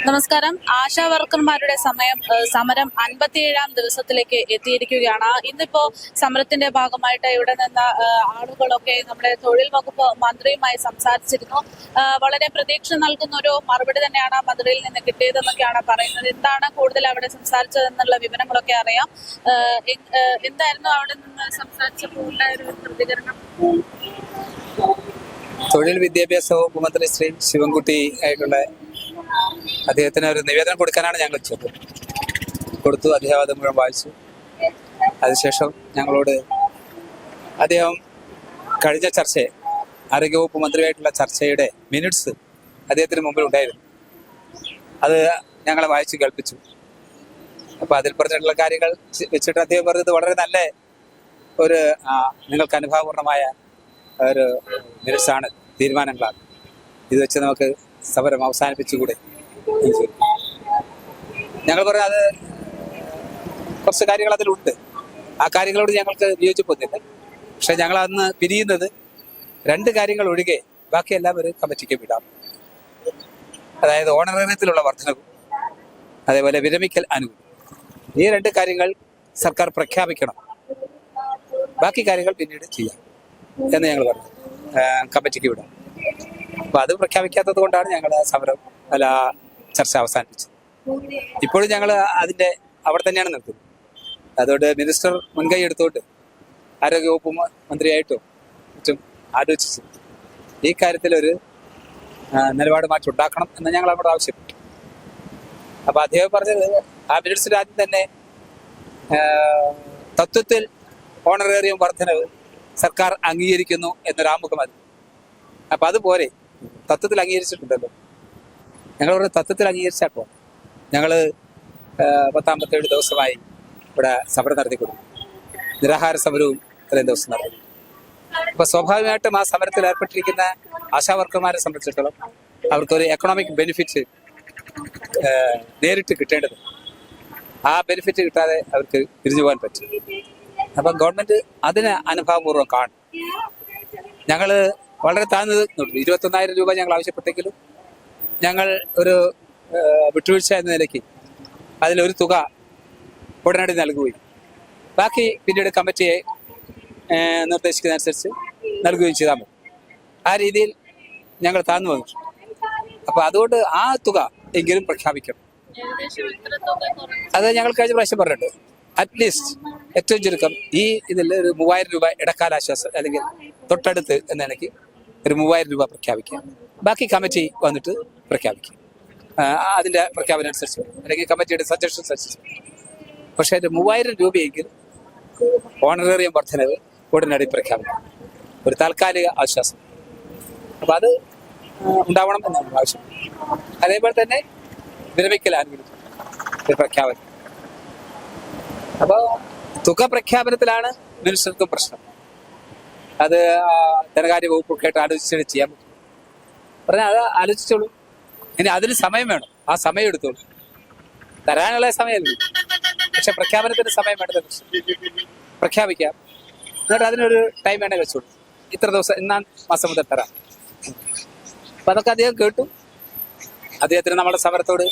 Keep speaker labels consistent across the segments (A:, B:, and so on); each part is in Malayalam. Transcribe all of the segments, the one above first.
A: നമസ്കാരം. ആശാ വർക്കർമാരുടെ സമരം 57-ാം ദിവസത്തിലേക്ക് എത്തിയിരിക്കുകയാണ്. ഇന്നിപ്പോ സമരത്തിന്റെ ഭാഗമായിട്ട് ഇവിടെ നിന്ന് ആളുകളൊക്കെ നമ്മുടെ തൊഴിൽ വകുപ്പ് മന്ത്രിയുമായി സംസാരിച്ചിരുന്നു. വളരെ പ്രതീക്ഷ നൽകുന്ന ഒരു മറുപടി തന്നെയാണ് മന്ത്രിയിൽ നിന്ന് കിട്ടിയതെന്നൊക്കെയാണ് പറയുന്നത്. എന്താണ് കൂടുതൽ അവിടെ സംസാരിച്ചതെന്നുള്ള വിവരങ്ങളൊക്കെ അറിയാം. എന്തായിരുന്നു അവിടെ നിന്ന് സംസാരിച്ചപ്പോൾ ഉണ്ടായ ഒരു പ്രതികരണം?
B: തൊഴിൽ വിദ്യാഭ്യാസ വകുപ്പ് മന്ത്രി ശ്രീ ശിവൻകുട്ടി ആയിട്ടുള്ള അദ്ദേഹത്തിന് ഒരു നിവേദനം കൊടുക്കാനാണ് ഞങ്ങൾ കൊടുത്തു. അദ്ദേഹം അത് മുഴുവൻ വായിച്ചു. അതിനുശേഷം ഞങ്ങളോട് അദ്ദേഹം കഴിഞ്ഞ ആരോഗ്യവകുപ്പ് മന്ത്രിയായിട്ടുള്ള ചർച്ചയുടെ മിനിറ്റ്സ് അദ്ദേഹത്തിന് മുമ്പിൽ ഉണ്ടായിരുന്നു. അത് ഞങ്ങളെ വായിച്ചു കേൾപ്പിച്ചു. അപ്പൊ അതിൽ പറഞ്ഞിട്ടുള്ള കാര്യങ്ങൾ വെച്ചിട്ട് അദ്ദേഹം പറഞ്ഞത് വളരെ നല്ല ഒരു നിങ്ങൾക്ക് അനുഭവപൂർണമായ ഒരു മിനിറ്റ്സാണ്, തീരുമാനങ്ങളാണ്. ഇത് വെച്ച് നമുക്ക് സമരം അവസാനിപ്പിച്ചുകൂടെ? ഞങ്ങൾ പറഞ്ഞ അത് കുറച്ച് കാര്യങ്ങൾ അതിലുണ്ട്. ആ കാര്യങ്ങളോട് ഞങ്ങൾക്ക് വിയോജിപ്പൊന്നുമില്ല. പക്ഷെ ഞങ്ങൾ അന്ന് പിരിയുന്നത് 2 കാര്യങ്ങൾ ഒഴികെ ബാക്കിയെല്ലാം ഒരു കമ്മിറ്റിക്ക് വിടാം. അതായത് ഓണറേറിയത്തിലുള്ള വർധനവും അതേപോലെ വിരമിക്കൽ ആനുകൂല്യം. ഈ 2 കാര്യങ്ങൾ സർക്കാർ പ്രഖ്യാപിക്കണം, ബാക്കി കാര്യങ്ങൾ പിന്നീട് ചെയ്യാം എന്ന് ഞങ്ങൾ പറഞ്ഞു. കമ്മിറ്റിക്ക് വിടാം. അപ്പൊ അത് പ്രഖ്യാപിക്കാത്തത് കൊണ്ടാണ് ഞങ്ങൾ സമരം ചർച്ച അവസാനിപ്പിച്ചത്. ഇപ്പോഴും ഞങ്ങൾ അതിന്റെ അവിടെ തന്നെയാണ് നിൽക്കുന്നത്. അതുകൊണ്ട് മിനിസ്റ്റർ മുൻകൈ എടുത്തോട്ട് ആരോഗ്യവകുപ്പ് മന്ത്രിയായിട്ടും മറ്റും ആലോചിച്ച് ഈ കാര്യത്തിൽ ഒരു നിലപാട് മാറ്റി ഉണ്ടാക്കണം എന്ന് ഞങ്ങൾ അങ്ങോട്ട് ആവശ്യപ്പെട്ടു. അപ്പൊ അദ്ദേഹം പറഞ്ഞത് ആ മിനിറ്റ്സിൽ ആദ്യം തന്നെ തത്വത്തിൽ ഓണറേറിയം വർധനവ് സർക്കാർ അംഗീകരിക്കുന്നു എന്നൊരാമുഖം അത്. അപ്പൊ അതുപോലെ തത്വത്തിൽ അംഗീകരിച്ചിട്ടുണ്ടല്ലോ. ഞങ്ങൾ ഒരു തത്വത്തിൽ അംഗീകരിച്ചാട്ടോ. ഞങ്ങള് 57 ദിവസമായി ഇവിടെ സമരം നടത്തിക്കൊടുക്കും. നിരാഹാര സമരവും ഇത്രയും ദിവസം നടത്തി. അപ്പൊ സ്വാഭാവികമായിട്ടും ആ സമരത്തിൽ ഏർപ്പെട്ടിരിക്കുന്ന ആശാ വർക്കർമാരെ സംബന്ധിച്ചിടത്തോളം അവർക്കൊരു എക്കണോമിക് ബെനിഫിറ്റ് നേരിട്ട് കിട്ടേണ്ടത്. ആ ബെനിഫിറ്റ് കിട്ടാതെ അവർക്ക് പിരിഞ്ഞു പോകാൻ പറ്റും. അപ്പം ഗവൺമെന്റ് അതിന് അനുഭാവപൂർവ്വം കാണും. ഞങ്ങള് വളരെ താഴ്ന്നത് 21,000 രൂപ ഞങ്ങൾ ആവശ്യപ്പെട്ടെങ്കിലും ഞങ്ങൾ ഒരു വിട്ടുവീഴ്ച എന്ന നിലയ്ക്ക് അതിലൊരു തുക ഉടനടി നൽകുകയും ബാക്കി പിന്നീട് കമ്മിറ്റിയെ നിർദ്ദേശിക്കുന്നതനുസരിച്ച് നൽകുകയും ചെയ്താൽ മതി. ആ രീതിയിൽ ഞങ്ങൾ താഴ്ന്നു വന്നു. അപ്പൊ അതുകൊണ്ട് ആ തുക എങ്കിലും പ്രഖ്യാപിക്കണം. അത് ഞങ്ങൾ കഴിഞ്ഞ പ്രാവശ്യം പറഞ്ഞിട്ടുണ്ട്. അറ്റ്ലീസ്റ്റ് ഏറ്റവും ചുരുക്കം ഈ ഇതിൽ ഒരു 3,000 രൂപ ഇടക്കാല ആശ്വാസം അല്ലെങ്കിൽ തൊട്ടടുത്ത് എന്ന നിലയ്ക്ക് ഒരു 3,000 രൂപ പ്രഖ്യാപിക്കുക. ബാക്കി കമ്മിറ്റി വന്നിട്ട് പ്രഖ്യാപിക്കും. അതിന്റെ പ്രഖ്യാപനം അനുസരിച്ച് അല്ലെങ്കിൽ കമ്മിറ്റിയുടെ സജഷൻസ് അനുസരിച്ച്. പക്ഷെ ഒരു 3,000 രൂപയെങ്കിൽ ഓണറേറിയം വർധനവ് ഉടനടി പ്രഖ്യാപിക്കും. ഒരു താൽക്കാലിക ആശ്വാസം. അപ്പൊ അത് ഉണ്ടാവണം എന്നാണ് ആവശ്യം. അതേപോലെ തന്നെ വിരമിക്കൽ ആനുകൂല്യം പ്രഖ്യാപനം. അപ്പൊ തുക പ്രഖ്യാപനത്തിലാണ് മിനിസ്റ്റർക്കും പ്രശ്നം. അത് ധനകാര്യ വകുപ്പൊക്കെ ആയിട്ട് ആലോചിച്ചിട്ട് ചെയ്യാൻ പറ്റും. പറഞ്ഞാൽ അത് ആലോചിച്ചോളൂ. ഇനി അതിന് സമയം വേണം. ആ സമയം എടുത്തോളൂ. തരാനുള്ള സമയമല്ല, പക്ഷെ പ്രഖ്യാപനത്തിന് സമയം വേണ്ടത്. പ്രഖ്യാപിക്കാം. എന്നിട്ട് അതിനൊരു ടൈം വേണേ വെച്ചോളൂ. ഇത്ര ദിവസം ഇന്നാം മാസം മുതൽ തരാം. അപ്പൊ അതൊക്കെ അദ്ദേഹം കേട്ടു. അദ്ദേഹത്തിന് നമ്മുടെ സമരത്തോട്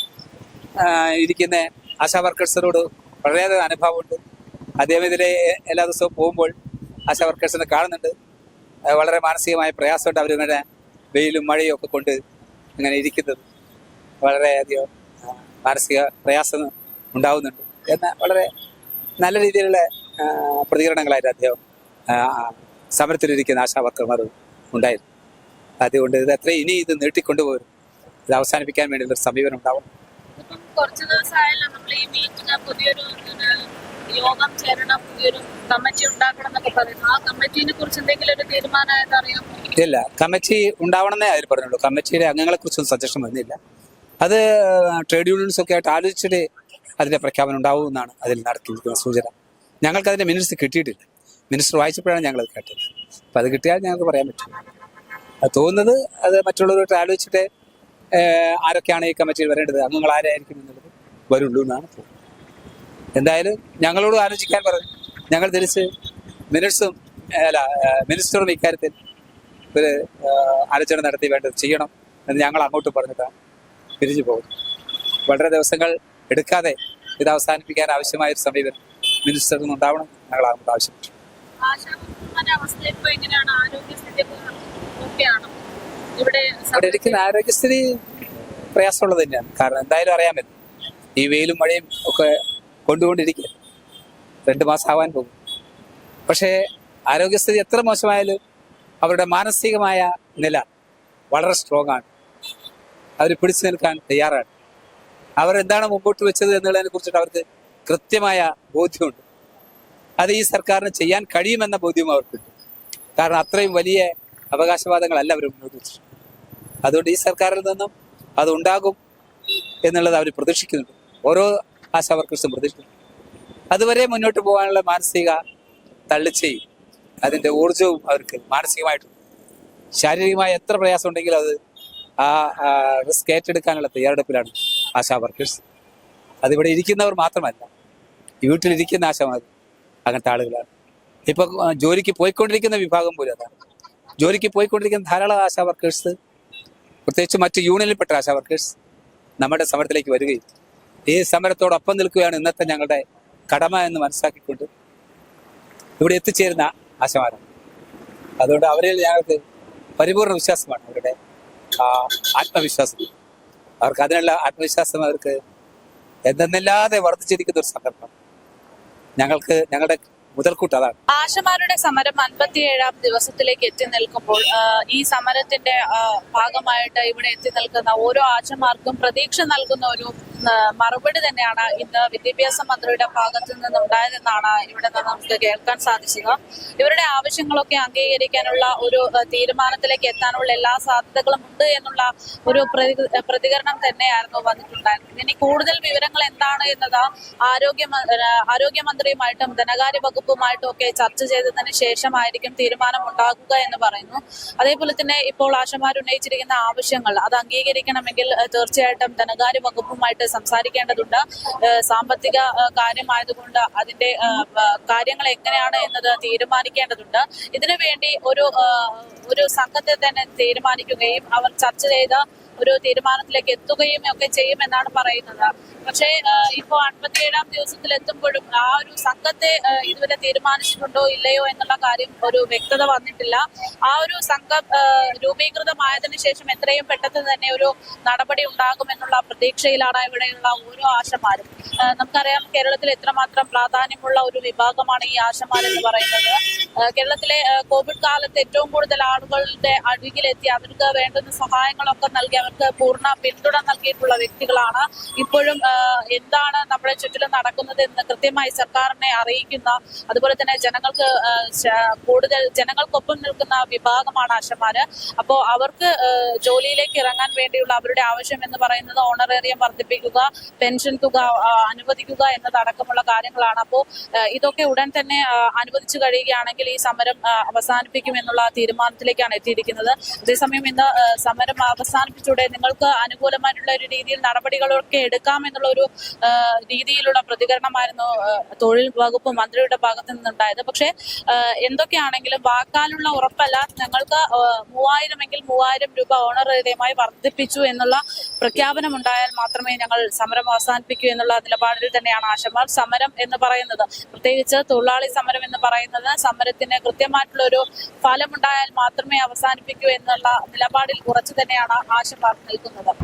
B: ഇരിക്കുന്ന ആശാ വർക്കേഴ്സിനോട് വളരെയധികം അനുഭവമുണ്ട്. അദ്ദേഹം ഇതിലെ എല്ലാ ദിവസവും പോകുമ്പോൾ ആശാ വർക്കേഴ്സിനെ കാണുന്നുണ്ട്. വളരെ മാനസികമായ പ്രയാസമുണ്ട്. അവരിങ്ങനെ വെയിലും മഴയും ഒക്കെ കൊണ്ട് ഇങ്ങനെ ഇരിക്കുന്നത് വളരെയധികം മാനസിക പ്രയാസം ഉണ്ടാവുന്നുണ്ട് എന്ന വളരെ നല്ല രീതിയിലുള്ള പ്രതികരണങ്ങളായിട്ട് അദ്ദേഹം സമരത്തിലിരിക്കുന്ന ആശാ വർക്കർമാർ ഉണ്ടായിരുന്നു. അതുകൊണ്ട് ഇത് ഇനി ഇത് നീട്ടിക്കൊണ്ടുപോകും. ഇത് അവസാനിപ്പിക്കാൻ വേണ്ടിയുള്ള ഒരു സമീപനം ഉണ്ടാവും.
A: കുറച്ച് ദിവസമായല്ലോ നമ്മൾ ഈ മീറ്റിംഗ് പുതിയൊരു യോഗം ചേരണം, പുതിയൊരു കമ്മിറ്റി ഉണ്ടാക്കണം എന്നൊക്കെ പറയുന്നു. ആ കമ്മിറ്റിനെ കുറിച്ച് എന്തെങ്കിലും ഒരു തീരുമാനമായത് അറിയാമോ?
B: ഇല്ല, കമ്മിറ്റി ഉണ്ടാവണമെന്നേ അതിൽ പറഞ്ഞുള്ളൂ. കമ്മിറ്റിയുടെ അംഗങ്ങളെ കുറിച്ചൊന്നും സജഷൻ വന്നില്ല. അത് ട്രേഡ് യൂണിയൻസ് ഒക്കെ ആയിട്ട് ആലോചിച്ചിട്ട് അതിന്റെ പ്രഖ്യാപനം ഉണ്ടാവും എന്നാണ് അതിൽ നടത്തിയിരിക്കുന്ന സൂചന. ഞങ്ങൾക്ക് അതിന്റെ മിനിറ്റ്സ് കിട്ടിയിട്ടില്ല. മിനിസ്റ്റർ വായിച്ചപ്പോഴാണ് ഞങ്ങൾ കേട്ടത്. അപ്പൊ അത് കിട്ടിയാൽ ഞങ്ങൾക്ക് പറയാൻ പറ്റും. അത് തോന്നുന്നത് അത് മറ്റുള്ളവരോട്ട് ആലോചിച്ചിട്ട് ആരൊക്കെയാണ് ഈ കമ്മിറ്റിയിൽ വരേണ്ടത്, അംഗങ്ങൾ ആരായിരിക്കും എന്നുള്ളത് വരുള്ളൂ എന്നാണ് തോന്നുന്നത്. എന്തായാലും ഞങ്ങളോട് ആലോചിക്കാൻ പറഞ്ഞു. ഞങ്ങൾ തിരിച്ച് മിനിസ്റ്ററും ഇക്കാര്യത്തിൽ ആലോചന നടത്തി വേണ്ടത് ചെയ്യണം എന്ന് ഞങ്ങൾ അങ്ങോട്ട് പറഞ്ഞിട്ടാണ് പിരിഞ്ഞു പോകുന്നത്. വളരെ ദിവസങ്ങൾ എടുക്കാതെ ഇത് അവസാനിപ്പിക്കാൻ ആവശ്യമായ ഒരു സമീപനം മിനിസ്റ്ററിൽ നിന്നുണ്ടാവണം ഞങ്ങൾ ആവശ്യപ്പെട്ടു.
A: ആശാവർക്കർമാരുടെ അവസ്ഥ ഇപ്പൊ എങ്ങനെയാണ്? ആരോഗ്യസ്ഥിതി ഓക്കെയാണോ? ഇവിടെ
B: അവിടെ ഇരിക്കുന്ന ആരോഗ്യസ്ഥിതി പ്രയാസമുള്ളത് തന്നെയാണ്. കാരണം എന്തായാലും അറിയാൻ പറ്റും, ഈ വെയിലും മഴയും ഒക്കെ കൊണ്ടുകൊണ്ടിരിക്കുക 2 മാസം ആവാൻ പോകും. പക്ഷേ ആരോഗ്യസ്ഥിതി എത്ര മോശമായാലും അവരുടെ മാനസികമായ നില വളരെ സ്ട്രോങ് ആണ്. അവർ പിടിച്ചു നിൽക്കാൻ തയ്യാറാണ്. അവരെന്താണ് മുമ്പോട്ട് വെച്ചത് എന്നുള്ളതിനെ കുറിച്ചിട്ട് അവർക്ക് കൃത്യമായ ബോധ്യമുണ്ട്. അത് ഈ സർക്കാരിന് ചെയ്യാൻ കഴിയുമെന്ന ബോധ്യവും അവർക്കുണ്ട്. കാരണം അത്രയും വലിയ അവകാശവാദങ്ങളല്ല അവർ മുന്നോട്ട് വെച്ചിട്ടുണ്ട്. അതുകൊണ്ട് ഈ സർക്കാരിൽ നിന്നും അതുണ്ടാകും എന്നുള്ളത് അവർ പ്രതീക്ഷിക്കുന്നുണ്ട്. ഓരോ ആശാവർക്കേഴ്സും പ്രതീക്ഷിക്കുന്നു. അതുവരെ മുന്നോട്ട് പോകാനുള്ള മാനസിക തള്ളിച്ചയും അതിൻ്റെ ഊർജവും അവർക്ക് മാനസികമായിട്ടുണ്ട്. ശാരീരികമായ എത്ര പ്രയാസം ഉണ്ടെങ്കിലും അത് ആ റിസ്ക് ഏറ്റെടുക്കാനുള്ള തയ്യാറെടുപ്പിലാണ് ആശാവർക്കേഴ്സ്. അതിവിടെ ഇരിക്കുന്നവർ മാത്രമല്ല, വീട്ടിലിരിക്കുന്ന ആശാമാർ അങ്ങനത്തെ ആളുകളാണ്. ഇപ്പൊ ജോലിക്ക് പോയിക്കൊണ്ടിരിക്കുന്ന വിഭാഗം പോലും അതാണ്. ജോലിക്ക് പോയിക്കൊണ്ടിരിക്കുന്ന ധാരാളം ആശാവർക്കേഴ്സ്, പ്രത്യേകിച്ച് മറ്റ് യൂണിയനിൽപ്പെട്ട ആശാവർക്കേഴ്സ് നമ്മുടെ സമരത്തിലേക്ക് വരികയും ഈ സമരത്തോടൊപ്പം നിൽക്കുകയാണ് ഇന്നത്തെ ഞങ്ങളുടെ കടമ എന്ന് മനസ്സിലാക്കിക്കൊണ്ട് ഇവിടെ എത്തിച്ചേരുന്ന ആശാമാരാണ്. അതുകൊണ്ട് അവരിൽ ഞങ്ങൾക്ക് പരിപൂർണ വിശ്വാസമാണ്, അവരുടെ ആത്മവിശ്വാസം. അവർക്ക് അതിനുള്ള ആത്മവിശ്വാസം അവർക്ക് എന്തെന്നില്ലാതെ വർദ്ധിച്ചിരിക്കുന്ന ഒരു സന്ദർഭം. ഞങ്ങളുടെ മുതൽക്കൂട്ട് അതാണ്.
A: ആശമാരുടെ സമരം 57ാം ദിവസത്തിലേക്ക് എത്തി നിൽക്കുമ്പോൾ ഈ സമരത്തിന്റെ ഭാഗമായിട്ട് ഇവിടെ എത്തി നിൽക്കുന്ന ഓരോ ആശമാർക്കും പ്രതീക്ഷ നൽകുന്ന ഒരു മറുപടി തന്നെയാണ് ഇന്ന് വിദ്യാഭ്യാസ മന്ത്രിയുടെ ഭാഗത്തു നിന്നുണ്ടായതെന്നാണ് ഇവിടെ നിന്ന് നമുക്ക് കേൾക്കാൻ സാധിച്ചത്. ഇവരുടെ ആവശ്യങ്ങളൊക്കെ അംഗീകരിക്കാനുള്ള ഒരു തീരുമാനത്തിലേക്ക് എത്താനുള്ള എല്ലാ സാധ്യതകളും ഉണ്ട് എന്നുള്ള ഒരു പ്രതികരണം തന്നെയായിരുന്നു വന്നിട്ടുണ്ടായിരുന്നത്. ഇനി കൂടുതൽ വിവരങ്ങൾ എന്താണ് എന്നത് ആരോഗ്യമന്ത്രിയുമായിട്ടും ധനകാര്യ വകുപ്പുമായിട്ടും ഒക്കെ ചർച്ച ചെയ്തതിന് ശേഷമായിരിക്കും തീരുമാനം ഉണ്ടാകുക എന്ന് പറയുന്നു. അതേപോലെ തന്നെ ഇപ്പോൾ ആശമാർ ഉന്നയിച്ചിരിക്കുന്ന ആവശ്യങ്ങൾ അത് അംഗീകരിക്കണമെങ്കിൽ തീർച്ചയായിട്ടും ധനകാര്യ വകുപ്പുമായിട്ട് സംസാരിക്കേണ്ടതുണ്ട്. സാമ്പത്തിക കാര്യമായതുകൊണ്ട് അതിന്റെ കാര്യങ്ങൾ എങ്ങനെയാണ് എന്നത് തീരുമാനിക്കേണ്ടതുണ്ട്. ഇതിനു വേണ്ടി ഒരു സംഘത്തെ തന്നെ തീരുമാനിക്കുകയും അവർ ചർച്ച ചെയ്ത ഒരു തീരുമാനത്തിലേക്ക് എത്തുകയും ഒക്കെ ചെയ്യുമെന്നാണ് പറയുന്നത്. പക്ഷേ ഇപ്പോൾ 57ാം ദിവസത്തിൽ എത്തുമ്പോഴും ആ ഒരു സംഘത്തെ ഇതുവരെ തീരുമാനിച്ചിട്ടുണ്ടോ ഇല്ലയോ എന്നുള്ള കാര്യം ഒരു വ്യക്തത വന്നിട്ടില്ല. ആ ഒരു സംഘം രൂപീകൃതമായതിനു ശേഷം എത്രയും പെട്ടെന്ന് തന്നെ ഒരു നടപടി ഉണ്ടാകുമെന്നുള്ള പ്രതീക്ഷയിലാണ് ഇവിടെയുള്ള ഓരോ ആശമാരും. നമുക്കറിയാം കേരളത്തിൽ എത്രമാത്രം പ്രാധാന്യമുള്ള ഒരു വിഭാഗമാണ് ഈ ആശമാർ എന്ന് പറയുന്നത്. കേരളത്തിലെ കോവിഡ് കാലത്ത് ഏറ്റവും കൂടുതൽ ആളുകളുടെ അരികിലെത്തി അവർക്ക് വേണ്ടുന്ന സഹായങ്ങളൊക്കെ നൽകി അവർക്ക് പൂർണ്ണ പിന്തുണ നൽകിയിട്ടുള്ള വ്യക്തികളാണ്. ഇപ്പോഴും എന്താണ് നമ്മുടെ ചുറ്റിലും നടക്കുന്നത് എന്ന് കൃത്യമായി സർക്കാരിനെ അറിയിക്കുന്ന, അതുപോലെ തന്നെ ജനങ്ങൾക്കൊപ്പം നിൽക്കുന്ന വിഭാഗമാണ് ആശമാര്. അപ്പോൾ അവർക്ക് ജോലിയിലേക്ക് ഇറങ്ങാൻ വേണ്ടിയുള്ള അവരുടെ ആവശ്യം എന്ന് പറയുന്നത് ഓണറേറിയം വർദ്ധിപ്പിക്കുക, പെൻഷൻ തുക അനുവദിക്കുക എന്നതടക്കമുള്ള കാര്യങ്ങളാണ്. അപ്പോൾ ഇതൊക്കെ ഉടൻ തന്നെ അനുവദിച്ചു കഴിയുകയാണെങ്കിൽ ഈ സമരം അവസാനിപ്പിക്കുമെന്നുള്ള തീരുമാനത്തിലേക്കാണ് എത്തിയിരിക്കുന്നത്. അതേസമയം ഇന്ന് സമരം അവസാനിപ്പിച്ചൂടെ, നിങ്ങൾക്ക് അനുകൂലമായിട്ടുള്ള ഒരു രീതിയിൽ നടപടികളൊക്കെ എടുക്കാമെന്നുള്ള ഒരു രീതിയിലുള്ള പ്രതികരണമായിരുന്നു തൊഴിൽ വകുപ്പ് മന്ത്രിയുടെ ഭാഗത്ത് നിന്നുണ്ടായത്. പക്ഷേ എന്തൊക്കെയാണെങ്കിലും വാക്കാലുള്ള ഉറപ്പല്ല, ഞങ്ങൾക്ക് 3000 എങ്കിൽ 3000 രൂപ ഓണറേറിയമായി വർദ്ധിപ്പിച്ചു എന്നുള്ള പ്രഖ്യാപനം ഉണ്ടായാൽ മാത്രമേ ഞങ്ങൾ സമരം അവസാനിപ്പിക്കൂ എന്നുള്ള നിലപാടിൽ തന്നെയാണ് ആശമാർ. സമരം എന്ന് പറയുന്നത്, പ്രത്യേകിച്ച് തൊഴിലാളി സമരം എന്ന് പറയുന്നത്, സമരത്തിന് കൃത്യമായിട്ടുള്ള ഒരു ഫലമുണ്ടായാൽ മാത്രമേ അവസാനിപ്പിക്കൂ എന്നുള്ള നിലപാടിൽ ഉറച്ചു തന്നെയാണ് ആശമാർ നിൽക്കുന്നത്.